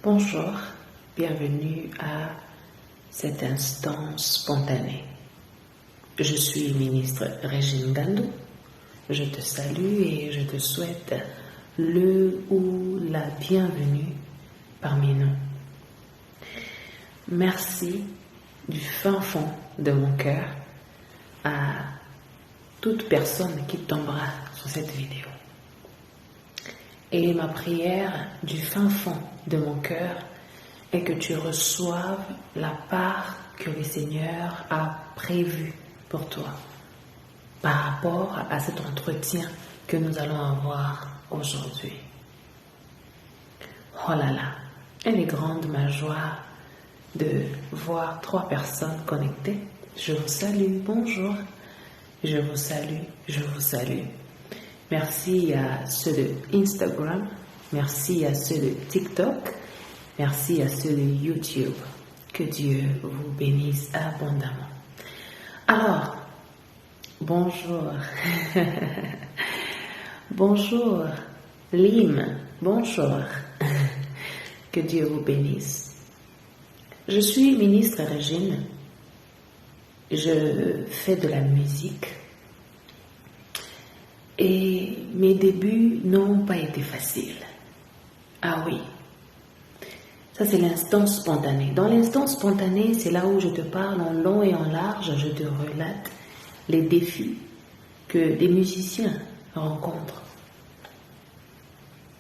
Bonjour, bienvenue à cet instant spontané. Je suis ministre Régine Gandou. Je te salue et je te souhaite le ou la bienvenue parmi nous. Merci du fin fond de mon cœur à toute personne qui tombera sur cette vidéo. Et ma prière du fin fond de mon cœur est que tu reçoives la part que le Seigneur a prévue pour toi par rapport à cet entretien que nous allons avoir aujourd'hui. Oh là là, elle est grande ma joie de voir 3 personnes connectées. Je vous salue, bonjour, je vous salue, je vous salue. Merci à ceux de Instagram, merci à ceux de TikTok, merci à ceux de YouTube. Que Dieu vous bénisse abondamment. Alors, bonjour, bonjour, Lim, bonjour, que Dieu vous bénisse. Je suis ministre Régine, je fais de la musique. Et mes débuts n'ont pas été faciles. Ah oui, ça c'est l'instant spontané. Dans l'instant spontané, c'est là où je te parle en long et en large, je te relate les défis que des musiciens rencontrent,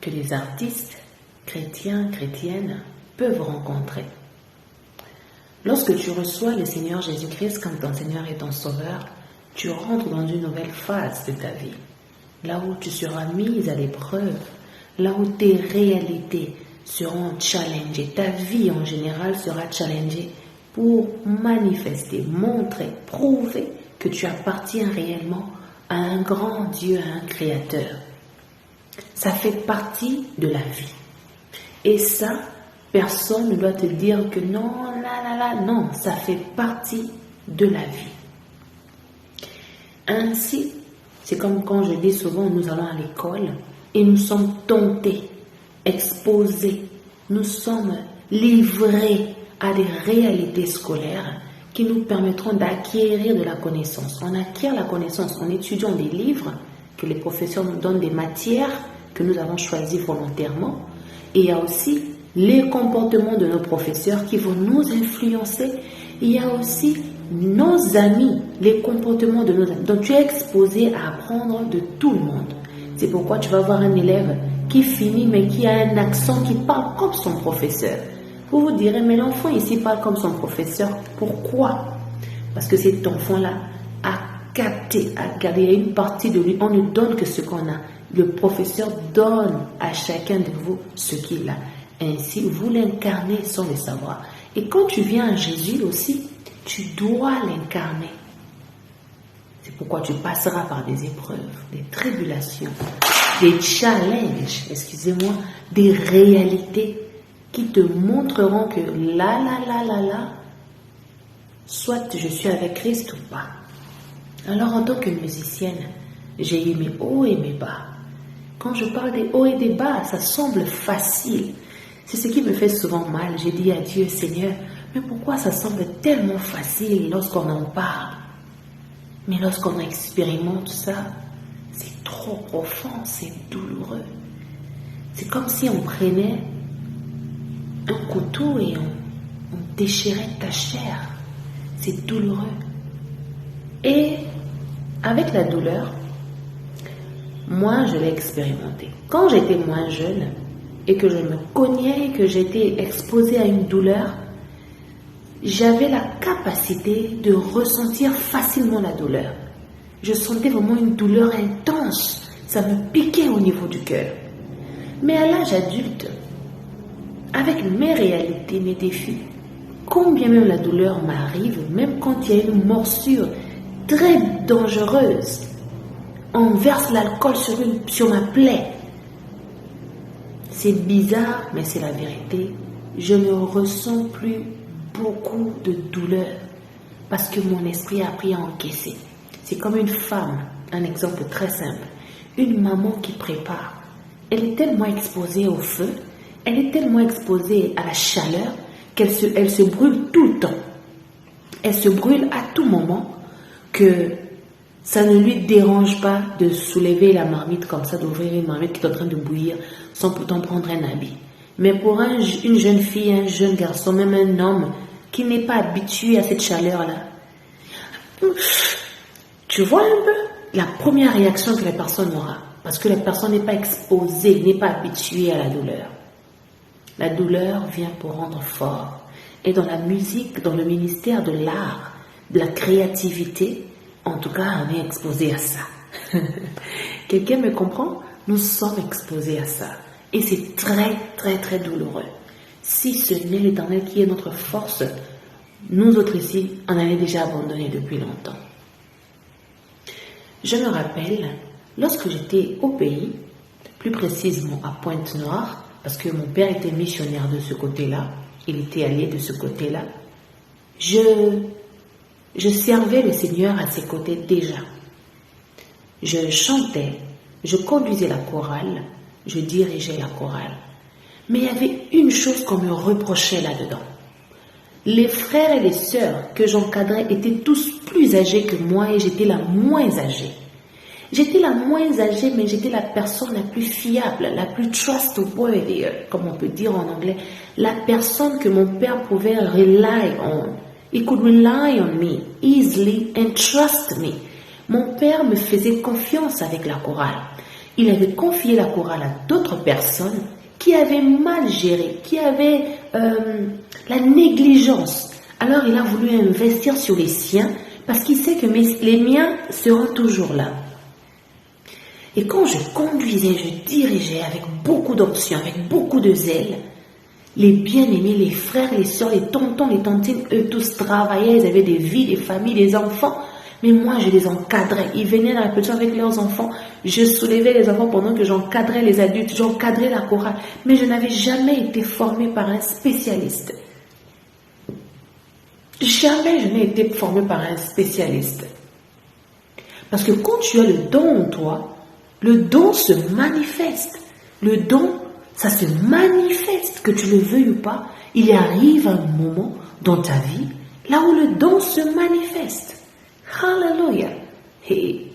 que les artistes chrétiens, chrétiennes peuvent rencontrer. Lorsque tu reçois le Seigneur Jésus-Christ comme ton Seigneur et ton Sauveur, tu rentres dans une nouvelle phase de ta vie. Là où tu seras mise à l'épreuve, là où tes réalités seront challengées, ta vie en général sera challengée pour manifester, montrer, prouver que tu appartiens réellement à un grand Dieu, à un Créateur. Ça fait partie de la vie. Et ça, personne ne doit te dire que non, non, ça fait partie de la vie. Ainsi, c'est comme quand je dis souvent, nous allons à l'école et nous sommes tentés, exposés, nous sommes livrés à des réalités scolaires qui nous permettront d'acquérir de la connaissance. On acquiert la connaissance en étudiant des livres que les professeurs nous donnent, des matières que nous avons choisies volontairement. Et il y a aussi les comportements de nos professeurs qui vont nous influencer. Il y a aussi nos amis, les comportements de nos amis. Donc tu es exposé à apprendre de tout le monde. C'est pourquoi tu vas voir un élève qui finit mais qui a un accent qui parle comme son professeur. Vous vous direz, mais l'enfant ici parle comme son professeur. Pourquoi? Parce que cet enfant-là a capté, a gardé une partie de lui. On ne donne que ce qu'on a. Le professeur donne à chacun de vous ce qu'il a. Ainsi, vous l'incarnez sans le savoir. Et quand tu viens à Jésus aussi, tu dois l'incarner. C'est pourquoi tu passeras par des épreuves, des tribulations, des challenges, excusez-moi, des réalités qui te montreront que là, soit je suis avec Christ ou pas. Alors en tant que musicienne, j'ai eu mes hauts et mes bas. Quand je parle des hauts et des bas, ça semble facile. C'est ce qui me fait souvent mal. J'ai dit à Dieu, Seigneur, mais pourquoi ça semble tellement facile lorsqu'on en parle? Mais lorsqu'on expérimente ça, c'est trop profond, c'est douloureux. C'est comme si on prenait un couteau et on déchirait ta chair. C'est douloureux. Et avec la douleur, moi je l'ai expérimenté. Quand j'étais moins jeune et que je me cognais, que j'étais exposée à une douleur, j'avais la capacité de ressentir facilement la douleur. Je sentais vraiment une douleur intense. Ça me piquait au niveau du cœur. Mais à l'âge adulte, avec mes réalités, mes défis, combien même la douleur m'arrive, même quand il y a une morsure très dangereuse, on verse l'alcool sur ma plaie. C'est bizarre, mais c'est la vérité. Je ne ressens plus beaucoup de douleur parce que mon esprit a appris à encaisser. C'est comme une femme, un exemple très simple, une maman qui prépare. Elle est tellement exposée au feu elle est tellement exposée à la chaleur elle se brûle tout le temps. Elle se brûle à tout moment que ça ne lui dérange pas de soulever la marmite comme ça, d'ouvrir une marmite qui est en train de bouillir sans pourtant prendre un habit. Mais pour une jeune fille, un jeune garçon, même un homme qui n'est pas habitué à cette chaleur-là, tu vois un peu la première réaction que la personne aura, parce que la personne n'est pas exposée, n'est pas habituée à la douleur. La douleur vient pour rendre fort. Et dans la musique, dans le ministère de l'art, de la créativité, en tout cas, on est exposé à ça. Quelqu'un me comprend? Nous sommes exposés à ça. Et c'est très, très, très douloureux. Si ce n'est l'Éternel qui est notre force, nous autres ici, on avait déjà abandonné depuis longtemps. Je me rappelle, lorsque j'étais au pays, plus précisément à Pointe-Noire, parce que mon père était missionnaire de ce côté-là, il était allé de ce côté-là, je servais le Seigneur à ses côtés déjà. Je chantais, je conduisais la chorale, je dirigeais la chorale. Mais il y avait une chose qu'on me reprochait là-dedans. Les frères et les sœurs que j'encadrais étaient tous plus âgés que moi et j'étais la moins âgée. J'étais la moins âgée, mais j'étais la personne la plus fiable, la plus trustworthy, comme on peut dire en anglais, la personne que mon père pouvait rely on. He could rely on me easily and trust me. Mon père me faisait confiance avec la chorale. Il avait confié la chorale à d'autres personnes qui avaient mal géré, qui avaient la négligence. Alors il a voulu investir sur les siens parce qu'il sait que les miens seront toujours là. Et quand je conduisais, je dirigeais avec beaucoup d'options, avec beaucoup de zèle, les bien-aimés, les frères, les sœurs, les tontons, les tantines, eux tous travaillaient, ils avaient des vies, des familles, des enfants. Mais moi, je les encadrais. Ils venaient dans la petite avec leurs enfants. Je soulevais les enfants pendant que j'encadrais les adultes. J'encadrais la chorale. Mais je n'avais jamais été formée par un spécialiste. Jamais je n'ai été formée par un spécialiste. Parce que quand tu as le don en toi, le don se manifeste. Le don, ça se manifeste, que tu le veuilles ou pas. Il arrive un moment dans ta vie là où le don se manifeste. Hallelujah. Hey.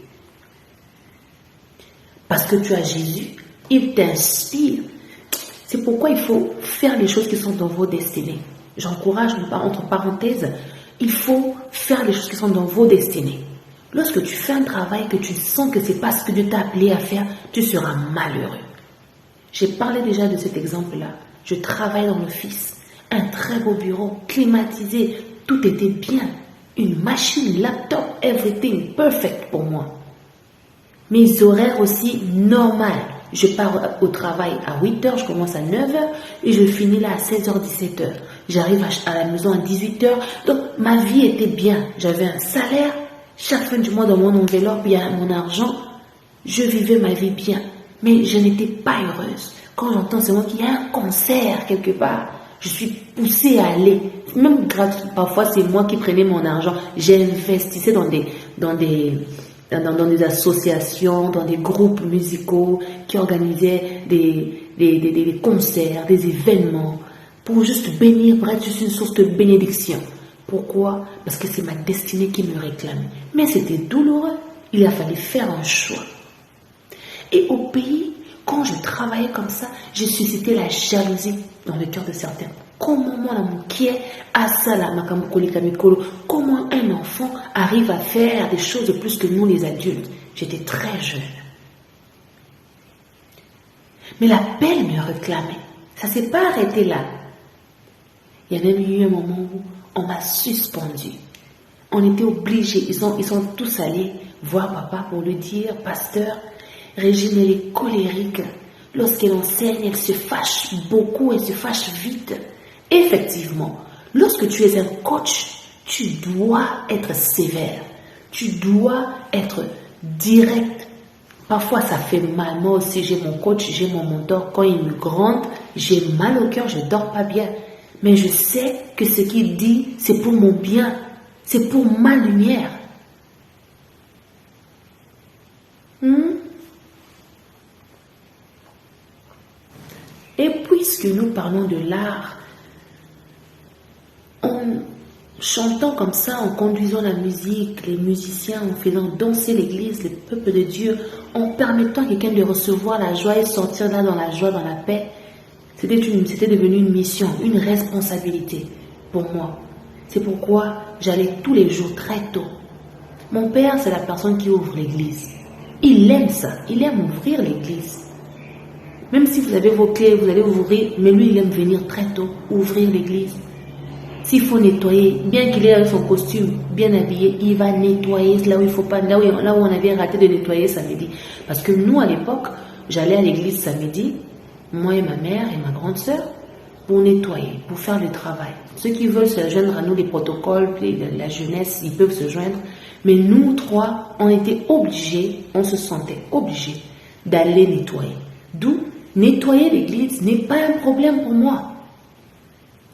Parce que tu as Jésus, il t'inspire. C'est pourquoi il faut faire les choses qui sont dans vos destinées. J'encourage, entre parenthèses, il faut faire les choses qui sont dans vos destinées. Lorsque tu fais un travail que tu sens que ce n'est pas ce que Dieu t'a appelé à faire, tu seras malheureux. J'ai parlé déjà de cet exemple-là. Je travaille dans l'office, un très beau bureau, climatisé, tout était bien. Une machine, laptop, everything, perfect pour moi. Mes horaires aussi normales. Je pars au travail à 8h, je commence à 9h et je finis là à 16h, 17h. J'arrive à la maison à 18h. Donc ma vie était bien. J'avais un salaire. Chaque fin du mois dans mon enveloppe, il y a mon argent. Je vivais ma vie bien. Mais je n'étais pas heureuse. Quand j'entends seulement qu'il y a un concert quelque part, je suis poussée à aller. Même parfois, c'est moi qui prenais mon argent. J'investissais dans des associations, dans des groupes musicaux qui organisaient des concerts, des événements pour juste bénir, pour être juste une source de bénédiction. Pourquoi? Parce que c'est ma destinée qui me réclame. Mais c'était douloureux. Il a fallu faire un choix. Et au pays, quand je travaillais comme ça, j'ai suscité la jalousie dans le cœur de certains. Comment moi, comment un enfant arrive à faire des choses de plus que nous les adultes? J'étais très jeune. Mais l'appel me réclamait. Ça ne s'est pas arrêté là. Il y a même eu un moment où on m'a suspendu. On était obligés, ils sont tous allés voir papa pour lui dire, pasteur, Régine, elle est colérique. Lorsqu'elle enseigne, elle se fâche beaucoup, elle se fâche vite. Effectivement, lorsque tu es un coach, tu dois être sévère. Tu dois être direct. Parfois, ça fait mal. Moi aussi, j'ai mon coach, j'ai mon mentor. Quand il me gronde, j'ai mal au cœur, je ne dors pas bien. Mais je sais que ce qu'il dit, c'est pour mon bien. C'est pour ma lumière. Et puisque puisque nous parlons de l'art, en chantant comme ça, en conduisant la musique, les musiciens, en faisant danser l'église, le peuple de Dieu, en permettant à quelqu'un de recevoir la joie et sortir là dans la joie, dans la paix, c'était devenu une mission, une responsabilité pour moi. C'est pourquoi j'allais tous les jours très tôt. Mon père, c'est la personne qui ouvre l'église. Il aime ça, il aime ouvrir l'église. Même si vous avez vos clés, vous allez ouvrir, mais lui, il aime venir très tôt, ouvrir l'église. S'il faut nettoyer, bien qu'il ait avec son costume bien habillé, il va nettoyer là où il faut pas, là où on avait raté de nettoyer samedi. Parce que nous, à l'époque, j'allais à l'église samedi, moi et ma mère et ma grande sœur, pour nettoyer, pour faire le travail. Ceux qui veulent se joindre à nous, les protocoles, la jeunesse, ils peuvent se joindre. Mais nous trois, on était obligés, on se sentait obligés d'aller nettoyer. D'où, nettoyer l'église n'est pas un problème pour moi.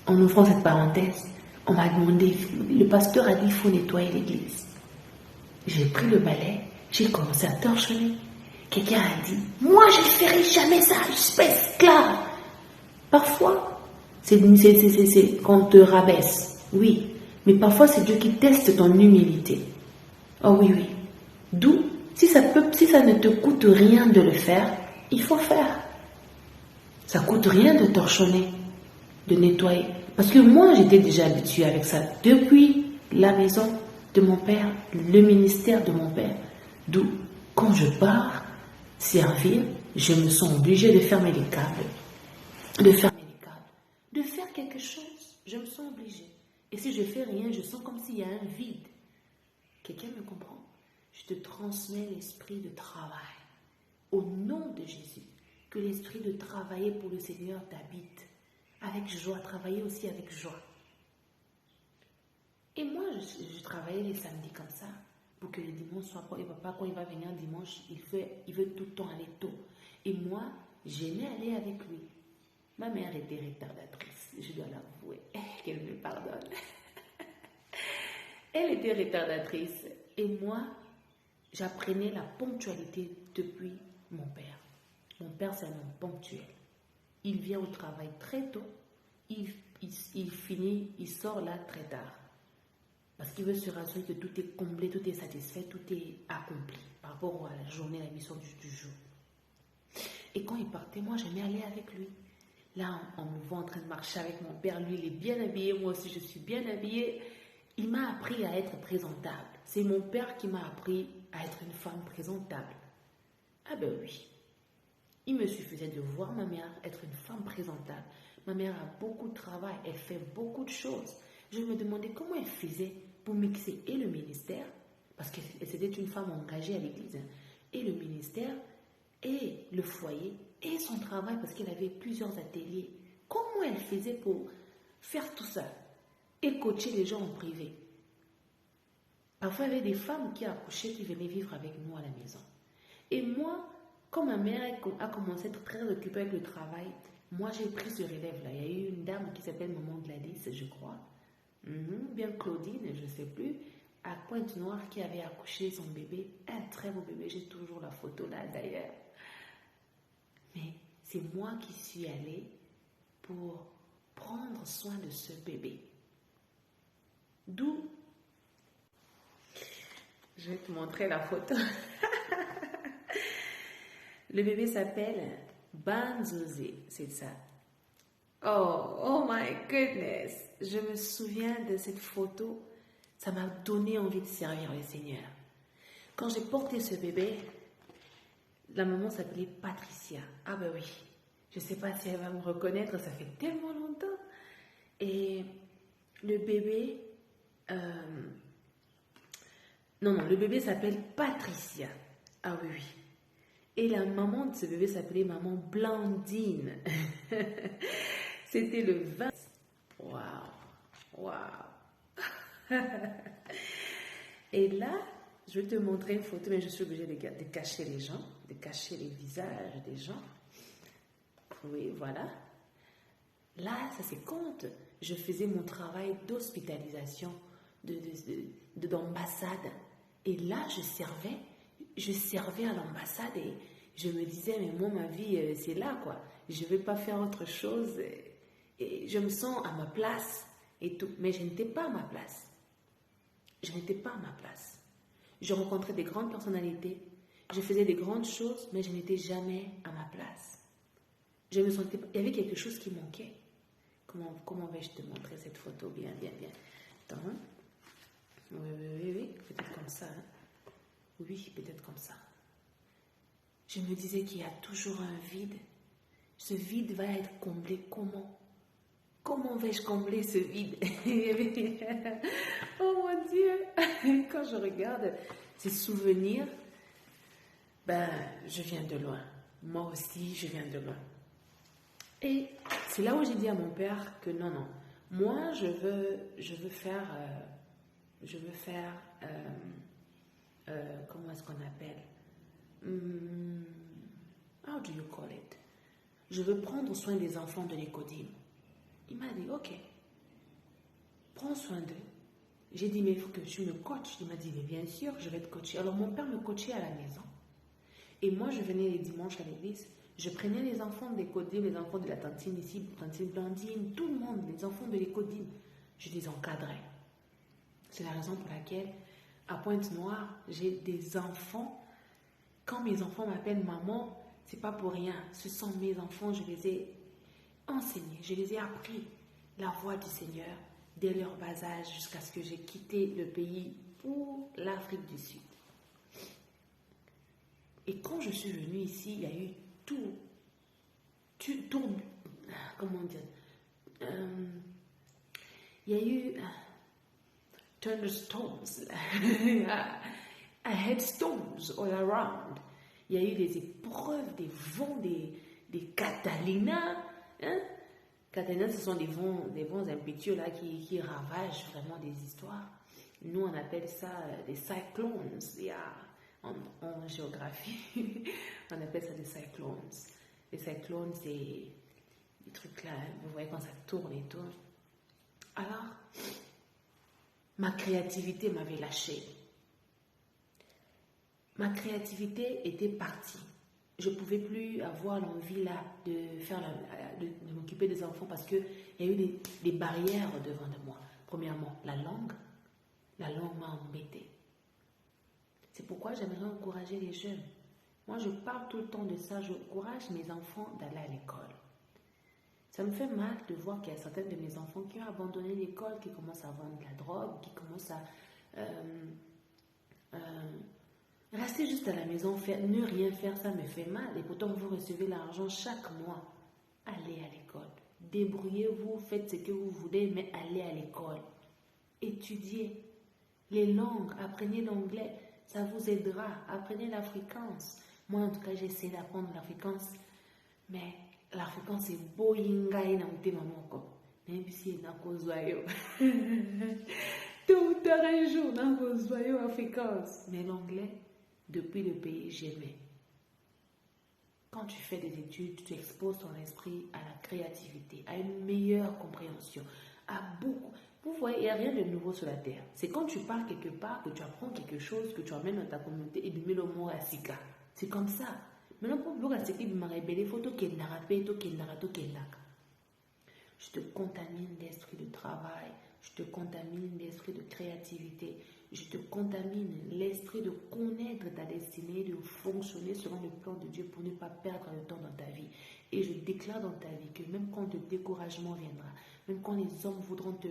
En ouvrant cette parenthèse, on m'a demandé, le pasteur a dit, il faut nettoyer l'église. J'ai pris le balai, j'ai commencé à torchonner. Quelqu'un a dit, moi je ne ferai jamais ça, je suis pas esclave. Parfois, c'est qu'on te rabaisse, oui. Mais parfois, c'est Dieu qui teste ton humilité. Oh oui, oui. D'où, si ça ne te coûte rien de le faire, il faut faire. Ça ne coûte rien de torchonner, de nettoyer. Parce que moi, j'étais déjà habituée avec ça. Depuis la maison de mon père, le ministère de mon père. D'où, quand je pars servir, je me sens obligée de fermer les câbles. De faire quelque chose. Je me sens obligée. Et si je fais rien, je sens comme s'il y a un vide. Quelqu'un me comprend? Je te transmets l'esprit de travail. Au nom de Jésus, que l'esprit de travailler pour le Seigneur t'habite. Avec joie, travailler aussi avec joie. Et moi, je travaillais les samedis comme ça, pour que le dimanche soit pas. Et papa, quand il va venir dimanche, il veut tout le temps aller tôt. Et moi, j'aimais aller avec lui. Ma mère était retardatrice, je dois l'avouer, qu'elle me pardonne. Elle était retardatrice. Et moi, j'apprenais la ponctualité depuis mon père. Mon père, c'est un homme ponctuel. Il vient au travail très tôt, il finit, il sort là très tard. Parce qu'il veut se rassurer que tout est comblé, tout est satisfait, tout est accompli par rapport à la journée, la mission du jour. Et quand il partait, moi, j'aimais aller avec lui. Là, on me voit en train de marcher avec mon père. Lui, il est bien habillé, moi aussi, je suis bien habillée. Il m'a appris à être présentable. C'est mon père qui m'a appris à être une femme présentable. Ah ben oui. Il me suffisait de voir ma mère être une femme présentable. Ma mère a beaucoup de travail, elle fait beaucoup de choses. Je me demandais comment elle faisait pour mixer et le ministère, parce que c'était une femme engagée à l'église, et le ministère, et le foyer, et son travail, parce qu'elle avait plusieurs ateliers. Comment elle faisait pour faire tout ça et coacher les gens en privé? Parfois, il y avait des femmes qui accouchaient, qui venaient vivre avec nous à la maison. Et moi, quand ma mère a commencé à être très occupée avec le travail, moi j'ai pris ce relève-là. Il y a eu une dame qui s'appelle Maman Gladys, je crois, bien Claudine, je ne sais plus, à Pointe-Noire, qui avait accouché son bébé, un très beau bébé, j'ai toujours la photo là d'ailleurs. Mais c'est moi qui suis allée pour prendre soin de ce bébé. D'où, je vais te montrer la photo. Le bébé s'appelle Banzozé, c'est ça. Oh my goodness. Je me souviens de cette photo. Ça m'a donné envie de servir le Seigneur. Quand j'ai porté ce bébé, la maman s'appelait Patricia. Ah ben oui. Je ne sais pas si elle va me reconnaître, ça fait tellement longtemps. Et le bébé... le bébé s'appelle Patricia. Ah oui, oui. Et la maman de ce bébé s'appelait maman Blandine. C'était le 20. Waouh. Et là, je vais te montrer une photo, mais je suis obligée de cacher les gens, de cacher les visages des gens. Oui, voilà. Là, ça c'est quand je faisais mon travail d'hospitalisation, d'ambassade. Et là, je servais à l'ambassade et je me disais, mais moi, ma vie, c'est là, quoi. Je ne vais pas faire autre chose. Et je me sens à ma place et tout. Mais je n'étais pas à ma place. Je n'étais pas à ma place. Je rencontrais des grandes personnalités. Je faisais des grandes choses, mais je n'étais jamais à ma place. Je me sentais, il y avait quelque chose qui manquait. Comment vais-je te montrer cette photo? Bien. Attends. Oui. Peut-être comme ça. Hein. Oui, peut-être comme ça. Je me disais qu'il y a toujours un vide. Ce vide va être comblé comment? Comment vais-je combler ce vide? Oh mon Dieu! Quand je regarde ces souvenirs, je viens de loin. Moi aussi, je viens de loin. Et c'est là où j'ai dit à mon père que non. Moi, je veux faire, comment est-ce qu'on appelle? How do you call it? Je veux prendre soin des enfants de l'Écodime. Il m'a dit, ok, prends soin d'eux. J'ai dit, mais il faut que tu me coaches. Il m'a dit, mais bien sûr, je vais te coacher. Alors mon père me coachait à la maison. Et moi, je venais les dimanches à l'église. Je prenais les enfants de l'Écodime, les enfants de la tantine ici, tantine Blandine, tout le monde, les enfants de l'Écodime. Je les encadrais. C'est la raison pour laquelle, à Pointe-Noire, j'ai des enfants. Quand mes enfants m'appellent maman, c'est pas pour rien. Ce sont mes enfants, je les ai enseignés, je les ai appris la voie du Seigneur dès leur bas âge jusqu'à ce que j'ai quitté le pays pour l'Afrique du Sud. Et quand je suis venue ici, il y a eu comment dire, il y a eu thunderstorms, I had storms all around. Il y a eu des épreuves, des vents, des Catalina. Hein? Catalina, ce sont des vents impétueux là qui ravagent vraiment des histoires. Nous, on appelle ça des cyclones. En géographie, on appelle ça des cyclones. Les cyclones, c'est des trucs là, vous voyez quand ça tourne et tout. Alors, ma créativité m'avait lâché. Ma créativité était partie. Je ne pouvais plus avoir l'envie là de m'occuper des enfants parce qu'il y a eu des barrières devant de moi. Premièrement, la langue m'a embêtée. C'est pourquoi j'aimerais encourager les jeunes. Moi, je parle tout le temps de ça. J'encourage mes enfants d'aller à l'école. Ça me fait mal de voir qu'il y a certains de mes enfants qui ont abandonné l'école, qui commencent à vendre de la drogue, qui commencent à rester juste à la maison, ne rien faire, ça me fait mal. Et pourtant, vous recevez l'argent chaque mois. Allez à l'école. Débrouillez-vous, faites ce que vous voulez, mais allez à l'école. Étudiez les langues, apprenez l'anglais. Ça vous aidera. Apprenez l'afrikaans. Moi, en tout cas, j'essaie d'apprendre l'afrikaans. Mais l'afrikaans, c'est boyinga et namuté mamoko. Même si n'a pas zoyo. Tout un jour, n'a pas zoyo afrikaans. Mais l'anglais, depuis le pays, j'aimais. Quand tu fais des études, tu exposes ton esprit à la créativité, à une meilleure compréhension, à beaucoup. Vous voyez, il n'y a rien de nouveau sur la terre. C'est quand tu pars quelque part, que tu apprends quelque chose, que tu amènes dans ta communauté et tu mets le mot à Sika. C'est comme ça. Maintenant, pour le Sika, il m'a révélé photo qui est narapé, qui est narato, qui est naka. Je te contamine d'esprit de travail, je te contamine d'esprit de créativité, je te contamine l'esprit de connaître ta destinée, de fonctionner selon le plan de Dieu pour ne pas perdre le temps dans ta vie. Et je déclare dans ta vie que même quand le découragement viendra, même quand les hommes voudront te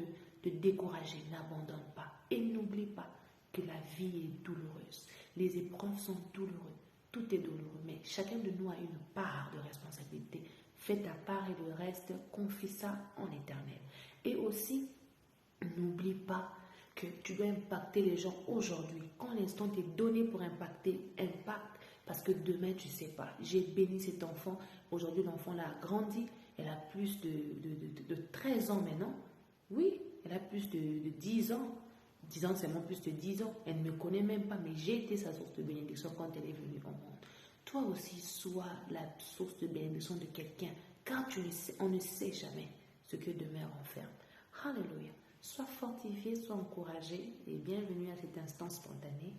décourager, n'abandonne pas. Et n'oublie pas que la vie est douloureuse. Les épreuves sont douloureuses. Tout est douloureux, mais chacun de nous a une part de responsabilité. Fais ta part et le reste, confie ça en éternel. Et aussi, n'oublie pas que tu dois impacter les gens aujourd'hui. Quand l'instant t'est donné pour impacter, impacte. Parce que demain, tu ne sais pas. J'ai béni cet enfant. Aujourd'hui, l'enfant l'a grandi. Elle a plus de 13 ans maintenant. Oui, elle a plus de 10 ans. 10 ans, c'est moins plus de 10 ans. Elle ne me connaît même pas, mais j'ai été sa source de bénédiction quand elle est venue au monde. Toi aussi, sois la source de bénédiction de quelqu'un, car on ne sait jamais ce que demain renferme. Alléluia. Sois fortifié, sois encouragé et bienvenue à cet instant spontané.